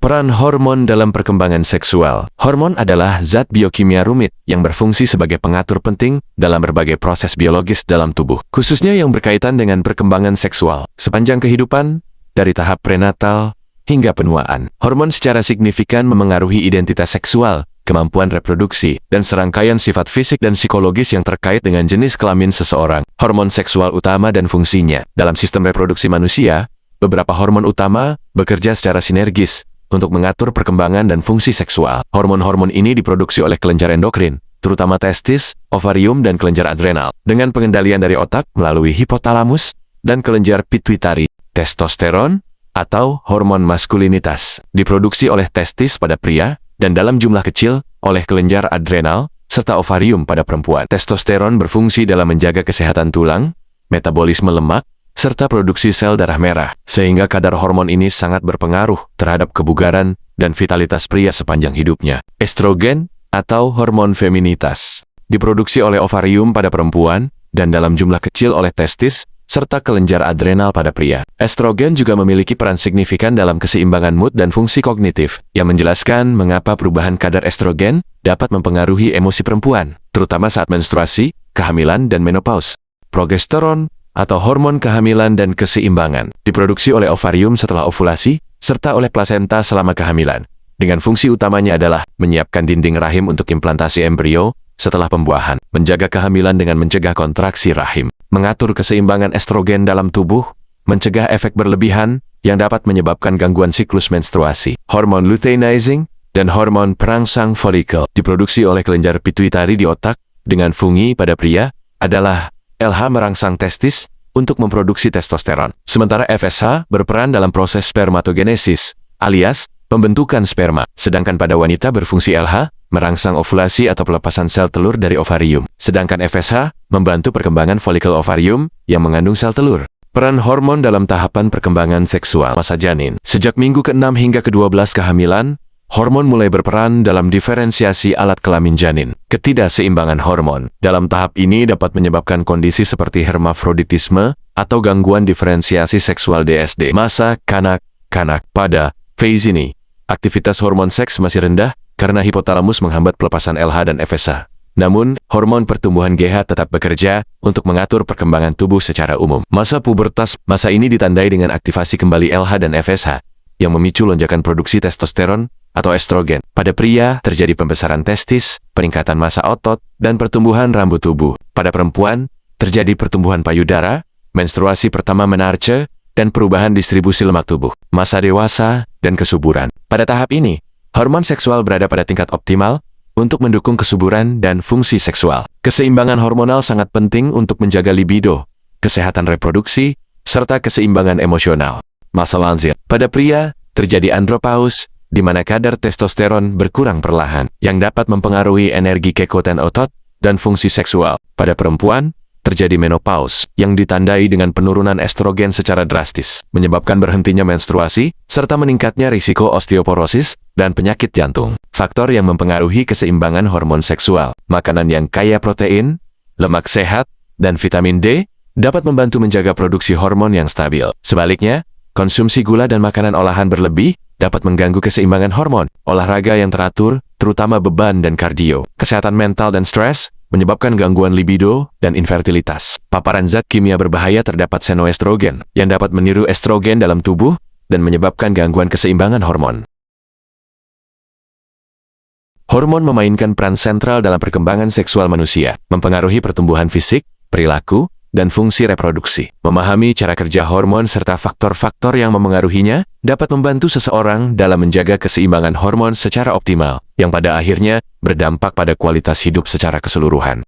Peran hormon dalam perkembangan seksual. Hormon adalah zat biokimia rumit yang berfungsi sebagai pengatur penting dalam berbagai proses biologis dalam tubuh, khususnya yang berkaitan dengan perkembangan seksual. Sepanjang kehidupan, dari tahap prenatal hingga penuaan, hormon secara signifikan memengaruhi identitas seksual, kemampuan reproduksi, dan serangkaian sifat fisik dan psikologis yang terkait dengan jenis kelamin seseorang. Hormon seksual utama dan fungsinya. Dalam sistem reproduksi manusia, beberapa hormon utama bekerja secara sinergis untuk mengatur perkembangan dan fungsi seksual. Hormon-hormon ini diproduksi oleh kelenjar endokrin, terutama testis, ovarium, dan kelenjar adrenal, dengan pengendalian dari otak melalui hipotalamus dan kelenjar pituitari. Testosteron, atau hormon maskulinitas, diproduksi oleh testis pada pria, dan dalam jumlah kecil oleh kelenjar adrenal, serta ovarium pada perempuan. Testosteron berfungsi dalam menjaga kesehatan tulang, metabolisme lemak, serta produksi sel darah merah, sehingga kadar hormon ini sangat berpengaruh terhadap kebugaran dan vitalitas pria sepanjang hidupnya. Estrogen, atau hormon feminitas, diproduksi oleh ovarium pada perempuan, dan dalam jumlah kecil oleh testis, serta kelenjar adrenal pada pria. Estrogen juga memiliki peran signifikan dalam keseimbangan mood dan fungsi kognitif, yang menjelaskan mengapa perubahan kadar estrogen dapat mempengaruhi emosi perempuan, terutama saat menstruasi, kehamilan, dan menopause. Progesteron, atau hormon kehamilan dan keseimbangan, diproduksi oleh ovarium setelah ovulasi, serta oleh plasenta selama kehamilan, dengan fungsi utamanya adalah menyiapkan dinding rahim untuk implantasi embrio setelah pembuahan, menjaga kehamilan dengan mencegah kontraksi rahim, mengatur keseimbangan estrogen dalam tubuh, mencegah efek berlebihan yang dapat menyebabkan gangguan siklus menstruasi. Hormon luteinizing dan hormon perangsang folikel, diproduksi oleh kelenjar pituitari di otak, dengan fungsi pada pria adalah LH merangsang testis untuk memproduksi testosteron, sementara FSH berperan dalam proses spermatogenesis, alias pembentukan sperma, sedangkan pada wanita berfungsi LH merangsang ovulasi atau pelepasan sel telur dari ovarium, sedangkan FSH membantu perkembangan folikel ovarium yang mengandung sel telur. Peran hormon dalam tahapan perkembangan seksual masa janin. Sejak minggu ke-6 hingga ke-12 kehamilan, hormon mulai berperan dalam diferensiasi alat kelamin janin. Ketidakseimbangan hormon dalam tahap ini dapat menyebabkan kondisi seperti hermafroditisme atau gangguan diferensiasi seksual DSD. Masa kanak-kanak. Pada fase ini, aktivitas hormon seks masih rendah karena hipotalamus menghambat pelepasan LH dan FSH. Namun, hormon pertumbuhan GH tetap bekerja untuk mengatur perkembangan tubuh secara umum. Masa pubertas. Masa ini ditandai dengan aktivasi kembali LH dan FSH yang memicu lonjakan produksi testosteron atau estrogen. Pada pria, terjadi pembesaran testis, peningkatan massa otot, dan pertumbuhan rambut tubuh. Pada perempuan, terjadi pertumbuhan payudara, menstruasi pertama menarche, dan perubahan distribusi lemak tubuh. Masa dewasa, dan kesuburan. Pada tahap ini, hormon seksual berada pada tingkat optimal untuk mendukung kesuburan dan fungsi seksual. Keseimbangan hormonal sangat penting untuk menjaga libido, kesehatan reproduksi, serta keseimbangan emosional. Masa lanjut. Pada pria, terjadi andropause, di mana kadar testosteron berkurang perlahan, yang dapat mempengaruhi energi kekuatan otot dan fungsi seksual. Pada perempuan, terjadi menopause, yang ditandai dengan penurunan estrogen secara drastis, menyebabkan berhentinya menstruasi, serta meningkatnya risiko osteoporosis dan penyakit jantung. Faktor yang mempengaruhi keseimbangan hormon seksual. Makanan yang kaya protein, lemak sehat, dan vitamin D dapat membantu menjaga produksi hormon yang stabil. Sebaliknya, konsumsi gula dan makanan olahan berlebih dapat mengganggu keseimbangan hormon. Olahraga yang teratur, terutama beban dan kardio. Kesehatan mental dan stres menyebabkan gangguan libido dan infertilitas. Paparan zat kimia berbahaya terdapat senoestrogen, yang dapat meniru estrogen dalam tubuh dan menyebabkan gangguan keseimbangan hormon. Hormon memainkan peran sentral dalam perkembangan seksual manusia, mempengaruhi pertumbuhan fisik, perilaku, dan fungsi reproduksi. Memahami cara kerja hormon serta faktor-faktor yang memengaruhinya dapat membantu seseorang dalam menjaga keseimbangan hormon secara optimal, yang pada akhirnya berdampak pada kualitas hidup secara keseluruhan.